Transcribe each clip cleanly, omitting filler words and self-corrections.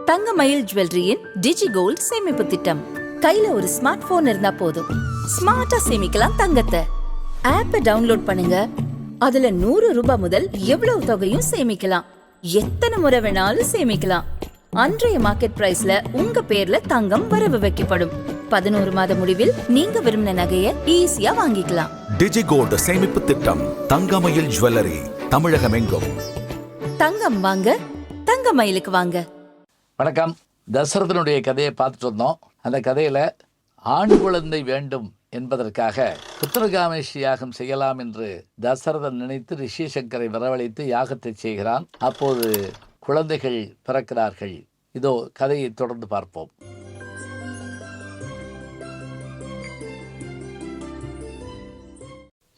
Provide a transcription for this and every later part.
தங்கமயில் ஜுவல்லரியின் டிஜி கோல்ட் சேமிப்பு திட்டம். கையில ஒரு ஸ்மார்ட் போன் இருந்தா போதும், ஸ்மார்ட்டா சேமிக்கலாம் தங்கத்தை. ஆப்பை டவுன்லோட் பண்ணுங்க. அதுல 100 ரூபாய் முதல் எவ்வளவு தொகையும் சேமிக்கலாம். எத்தனை முறை வேணாலும் சேமிக்கலாம். அன்றைய மார்க்கெட் பிரைஸ்ல உங்க பேர்ல தங்கம் வரவு வைக்கப்படும். 11 மாத முடிவில் நீங்க விரும்பின நகையை ஈஸியா வாங்கிக்கலாம். டிஜி கோல்ட் சேமிப்பு திட்டம். தங்கமயில் ஜுவல்லரி, தமிழகம் எங்கும். தங்கம் வாங்க, தங்கமயிலுக்கு வாங்க. வணக்கம். தசரதனுடைய கதையை பார்த்துட்டு வந்தோம். அந்த கதையில ஆண் குழந்தை வேண்டும் என்பதற்காக புத்திரகாமேஷி யாகம் செய்யலாம் என்று தசரதன் நினைத்து ரிஷிசங்கரை வரவழைத்து யாகத்தை செய்கிறான். அப்போது குழந்தைகள் பிறக்கிறார்கள். இதோ கதையை தொடர்ந்து பார்ப்போம்.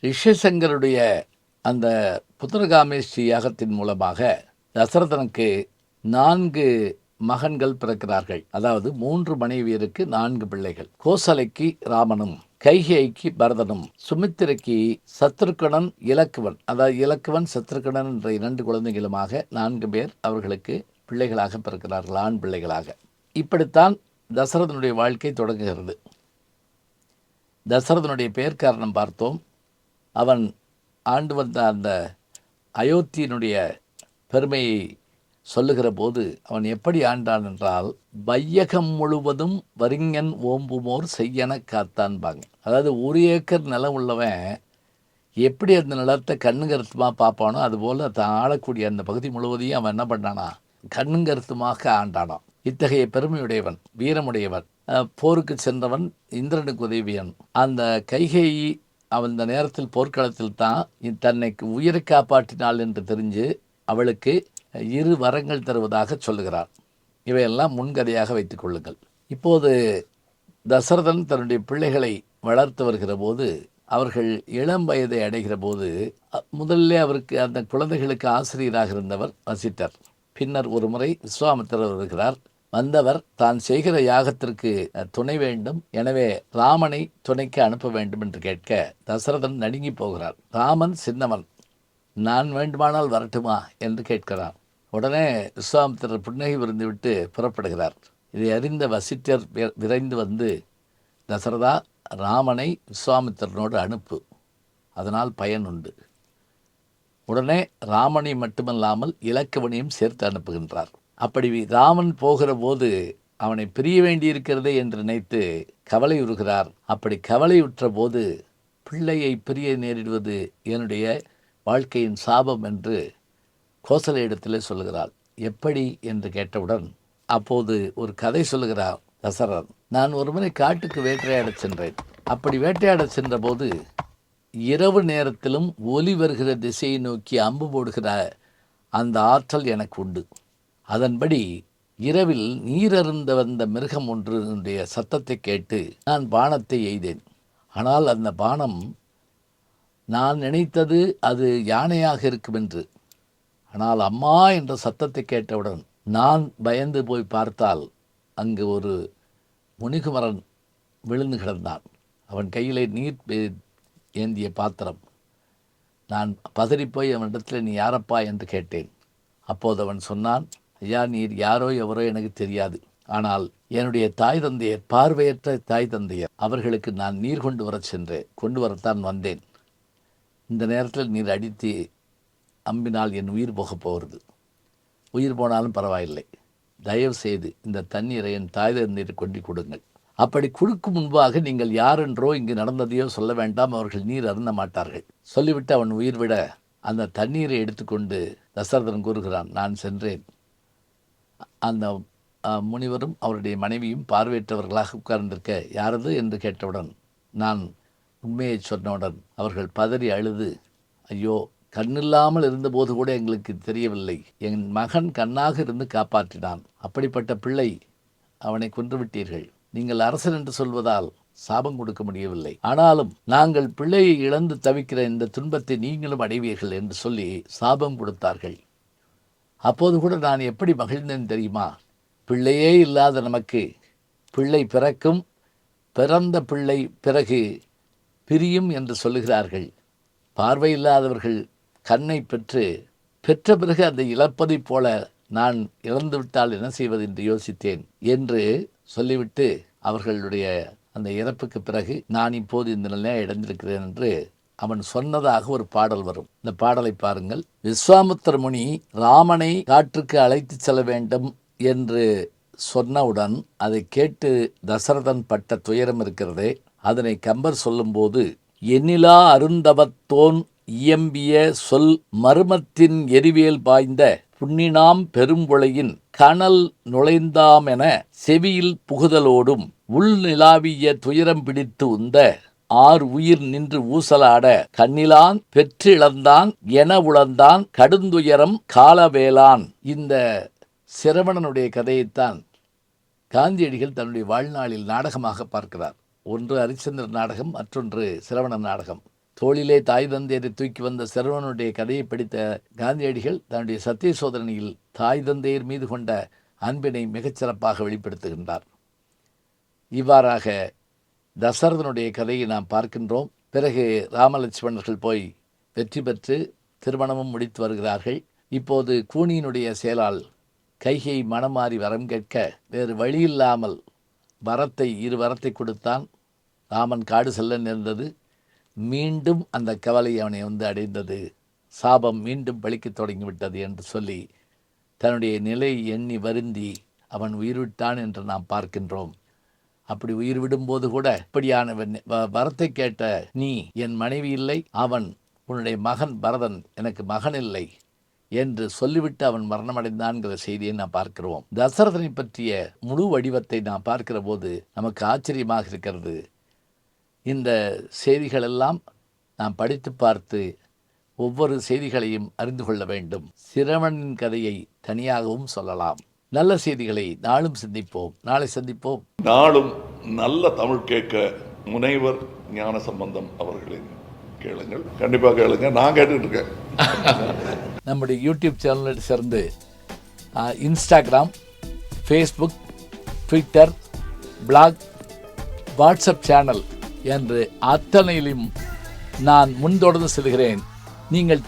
ரிஷிசங்கருடைய அந்த புத்திரகாமேஷி யாகத்தின் மூலமாக தசரதனுக்கு 4 மகன்கள் பிறக்கிறார்கள். அதாவது 3 மனைவியருக்கு 4 பிள்ளைகள். கோசலைக்கு ராமனும், கைகேயிக்கு பரதனும், சுமித்திரைக்கு சத்ருகணன், இலக்குவன், அதாவது இலக்குவன் சத்ருகணன் என்ற 2 குழந்தைகளுமாக 4 பேர் அவர்களுக்கு பிள்ளைகளாக பிறக்கிறார்கள், ஆண் பிள்ளைகளாக. இப்படித்தான் தசரதனுடைய வாழ்க்கை தொடங்குகிறது. தசரதனுடைய பெயர் காரணம் பார்த்தோம். அவன் ஆண்டு வந்த அந்த அயோத்தியினுடைய பெருமையை சொல்லுகிற போது அவன் எப்படி ஆண்டான் என்றால், வையகம் முழுவதும் வரிங்கன் ஓம்புமோர் செய்யன காத்தான்பாங்க. அதாவது 1 ஏக்கர் நிலம் உள்ளவன் எப்படி அந்த நிலத்தை கண்ணுங்கருத்துமாக பார்ப்பானோ அதுபோல் தான் ஆளக்கூடிய அந்த பகுதி முழுவதையும் அவன் என்ன பண்ணானா, கண்ணுங்கருத்துமாக ஆண்டானான். இத்தகைய பெருமையுடையவன், வீரமுடையவன், போருக்கு சென்றவன், இந்திரனுக்கு உதவியன். அந்த கைகேயி அவன் இந்த நேரத்தில் போர்க்களத்தில் தான் தன்னை உயிரை காப்பாற்றினாள் என்று தெரிஞ்சு அவளுக்கு 2 வரங்கள் தருவதாக சொல்லுகிறார். இவையெல்லாம் முன்கதையாக வைத்துக் கொள்ளுங்கள். இப்போது தசரதன் தன்னுடைய பிள்ளைகளை வளர்த்து வருகிற போது, அவர்கள் இளம் வயதை அடைகிற போது, முதல்ல அவருக்கு அந்த குழந்தைகளுக்கு ஆசிரியராக இருந்தவர் வசிட்டர். பின்னர் ஒரு முறை விஸ்வாமித்திரர் வருகிறார். வந்தவர் தான் செய்கிற யாகத்திற்கு துணை வேண்டும், எனவே ராமனை துணைக்கு அனுப்ப வேண்டும் என்று கேட்க தசரதன் நடுங்கி போகிறார். ராமன் சின்னவன், நான் வேண்டுமானால் வரட்டுமா என்று கேட்கிறார். உடனே விஸ்வாமித்திரர் புன்னகை விருந்து புறப்படுகிறார். இதை அறிந்த வசிட்டர் விரைந்து வந்து, தசரதா, ராமனை விஸ்வாமித்திரனோடு அனுப்பு, அதனால் பயன் உண்டு. உடனே ராமனை மட்டுமல்லாமல் இலக்குவனையும் சேர்த்து அனுப்புகின்றார். அப்படி ராமன் போகிற போது அவனை பிரிய வேண்டியிருக்கிறதே என்று நினைத்து கவலையுறுகிறார். அப்படி கவலையுற்ற போது, பிள்ளையை பிரிய நேரிடுவது என்னுடைய வாழ்க்கையின் சாபம் என்று கோசலையிடத்திலே சொல்லுகிறார். எப்படி என்று கேட்டவுடன் அப்போது ஒரு கதை சொல்லுகிறார் தசரதன். நான் ஒருமுறை காட்டுக்கு வேட்டையாடச் சென்றேன். அப்படி வேட்டையாடச் சென்ற போது இரவு நேரத்திலும் ஒலி வருகிற திசையை நோக்கி அம்பு போடுகிற அந்த ஆற்றல் எனக்கு உண்டு. அதன்படி இரவில் நீரருந்த வந்த மிருகம் ஒன்றினுடைய சத்தத்தை கேட்டு நான் பாணத்தை எய்தேன். ஆனால் அந்த பாணம், நான் நினைத்தது அது யானையாக இருக்கும் என்று. ஆனால் அம்மா என்ற சத்தத்தை கேட்டவுடன் நான் பயந்து போய் பார்த்தால் அங்கு ஒரு முனிகுமரன் விழுந்து கிடந்தான். அவன் கையிலே நீர் ஏந்திய பாத்திரம். நான் பதறிப்போய் அவனிடத்தில், நீ யாரப்பா என்று கேட்டேன். அப்போது அவன் சொன்னான், ஐயா, நீர் யாரோ எவரோ எனக்கு தெரியாது. ஆனால் என்னுடைய தாய் தந்தையர், பார்வையற்ற தாய் தந்தையர், அவர்களுக்கு நான் நீர் கொண்டு வரத்தான் வந்தேன். இந்த நேரத்தில் நீர் அடித்து அம்பினால் என் உயிர் போகப் போகிறது. உயிர் போனாலும் பரவாயில்லை, தயவு செய்து இந்த தண்ணீரை என் தாய் தந்தையர் கொண்டு கொடுங்கள். அப்படி கொடுக்கும் முன்பாக நீங்கள் யாரென்றோ இங்கு நடந்ததையோ சொல்ல வேண்டாம், அவர்கள் நீர் அருந்த மாட்டார்கள். சொல்லிவிட்டு அவன் உயிர் விட அந்த தண்ணீரை எடுத்துக்கொண்டு தசரதன் கூறுகிறான், நான் சென்றேன். அந்த முனிவரும் அவருடைய மனைவியும் பார்வையற்றவர்களாக உட்கார்ந்திருக்க, யாரது என்று கேட்டவுடன் நான் உண்மையை சொன்னவுடன் அவர்கள் பதறி அழுது, ஐயோ, கண்ணில்லாமல் இருந்தபோது கூட எங்களுக்கு தெரியவில்லை, என் மகன் கண்ணாக இருந்து காப்பாற்றினான், அப்படிப்பட்ட பிள்ளை, அவனை கொன்றுவிட்டீர்கள். நீங்கள் அரசன் என்று சொல்வதால் சாபம் கொடுக்க முடியவில்லை, ஆனாலும் நாங்கள் பிள்ளையை இழந்து தவிக்கிற இந்த துன்பத்தை நீங்களும் அடைவீர்கள் என்று சொல்லி சாபம் கொடுத்தார்கள். அப்போது கூட நான் எப்படி மகிழ்ந்தேன் தெரியுமா? பிள்ளையே இல்லாத நமக்கு பிள்ளை பிறக்கும், பிறந்த பிள்ளை பிறகு பிரியும் என்று சொல்லுகிறார்கள். பார்வையில்லாதவர்கள் கண்ணை பெற்று பிறகு அதை இழப்பதைப் போல நான் இறந்துவிட்டால் என்ன செய்வது என்று யோசித்தேன் என்று சொல்லிவிட்டு அவர்களுடைய அந்த இறப்புக்கு பிறகு நான் இப்போது இந்த நிலையை அடைந்திருக்கிறேன் என்று அவன் சொன்னதாக ஒரு பாடல் வரும். இந்த பாடலை பாருங்கள். விஸ்வாமித்திர முனி ராமனை காற்றுக்கு அழைத்து செல்ல வேண்டும் என்று சொன்னவுடன் அதை கேட்டு தசரதன் பட்ட துயரம் இருக்கிறதே, அதனை கம்பர் சொல்லும்போது, எண்ணிலா அருந்தவத்தோன் இயம்பிய சொல் மருமத்தின் எரிவேல் பாய்ந்த புண்ணினாம் பெரும்புழையின் கனல் நுழைந்தாமென செவியில் புகுதலோடும் உள் நிலாவிய துயரம் பிடித்து உந்த ஆர் உயிர் நின்று ஊசலாட கண்ணிலான் பெற்றிழந்தான் என உழந்தான் கடுந்துயரம் காலவேளான். இந்த சிரவணனுடைய கதையைத்தான் காந்தியடிகள் தன்னுடைய வாழ்நாளில் நாடகமாக பார்க்கிறார். ஒன்று ஹரிச்சந்திர நாடகம், மற்றொன்று சிரவணன் நாடகம். தோளிலே தாய் தந்தையரை தூக்கி வந்த சிரவணனுடைய கதையை படித்த காந்தியடிகள் தன்னுடைய சத்திய சோதனையில் தாய் தந்தையர் மீது கொண்ட அன்பினை மிகச்சிறப்பாக வெளிப்படுத்துகின்றார். இவ்வாறாக தசரதனுடைய கதையை நாம் பார்க்கின்றோம். பிறகு ராமலட்சுமணர்கள் போய் வெற்றி பெற்று திருமணமும் முடித்து வருகிறார்கள். இப்போது கூனியினுடைய செயலால் கைகை மனமாறி வரம் கேட்க வேறு வழியில்லாமல் இரு வரத்தை கொடுத்தான். ராமன் காடு செல்ல நேர்ந்தது. மீண்டும் அந்த கவலை அவனை அடைந்தது. சாபம் மீண்டும் பலிக்கத் தொடங்கிவிட்டது என்று சொல்லி தன்னுடைய நிலையை எண்ணி வருந்தி அவன் உயிர்விட்டான் என்று நாம் பார்க்கின்றோம். அப்படி உயிர் விடும்போது கூட இப்படியான வரத்தை கேட்ட நீ என் மனைவி இல்லை, அவன் உன்னுடைய மகன் பரதன் எனக்கு மகன் இல்லை என்று சொல்லிவிட்டு அவன் மரணமடைந்தான்கிற செய்தியை நாம் பார்க்கிறோம். தசரதனை பற்றிய முழு வடிவத்தை நாம் பார்க்கிற போது நமக்கு ஆச்சரியமாக இருக்கிறது. இந்த செய்திகளெல்லாம் நாம் படித்து பார்த்து ஒவ்வொரு செய்திகளையும் அறிந்து கொள்ள வேண்டும். சிரவணனின் கதையை தனியாகவும் சொல்லலாம். நல்ல செய்திகளை நாளும் சிந்திப்போம். நாளை சந்திப்போம். நாளும் நல்ல தமிழ் கேட்க முனைவர் ஞானசம்பந்தம் அவர்களின் கேளுங்கள். கண்டிப்பாக கேளுங்க. நான் கேட்டுட்டு இருக்கேன். நம்முடைய யூடியூப் சேனலில் சேர்ந்து Instagram, Facebook, Twitter, blog, WhatsApp channel என்று அத்தனையிலும் நான் முன்தொடர்ந்து செல்கிறேன். நீங்கள்